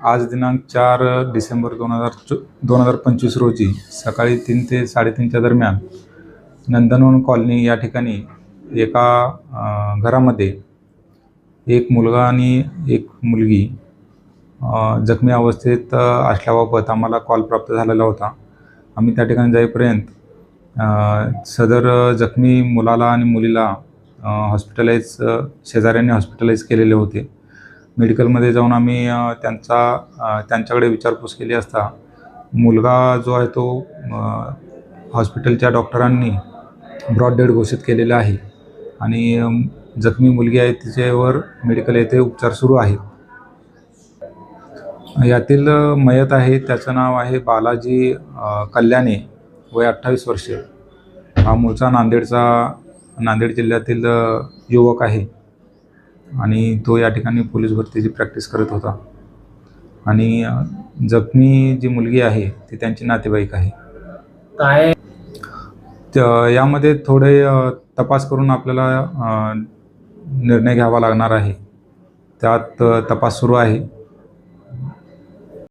आज दिनांक 4 डिसेंबर 2025 रोजी सकाळी 3 ते 3:30च्या दरम्यान नंदनवन कॉलनी या ठिकाणी एका घरामध्ये एक मुलगा आणि एक मुलगी जखमी अवस्थेत असल्याबाबत आम्हाला कॉल प्राप्त झालेला होता. आम्ही त्या ठिकाणी जाईपर्यंत सदर जखमी मुलाला आणि मुलीला शेजाऱ्यांनी हॉस्पिटलाइज केलेले होते. मेडिकलमध्ये जाऊन आम्ही त्यांच्याकडे विचारपूस केली असता मुलगा जो आहे तो हॉस्पिटलच्या डॉक्टरांनी ब्रॉड डेड घोषित केलेला आहे आणि जखमी मुलगी आहे तिच्यावर मेडिकल येथे उपचार सुरू आहेत. यातील मयत आहे त्याचं नाव आहे बालाजी कल्याणे, वय 28 वर्षे. हा मूळचा नांदेड जिल्ह्यातील युवक आहे आणि तो या ठिकाणी पोलीस भरतीची प्रॅक्टिस करत होता. आणि जखमी जी मुलगी आहे ती त्यांची नातेवाईक आहे. यामध्ये थोडे तपास करून आपल्याला निर्णय घ्यावा लागणार आहे. त्यात तपास सुरू आहे.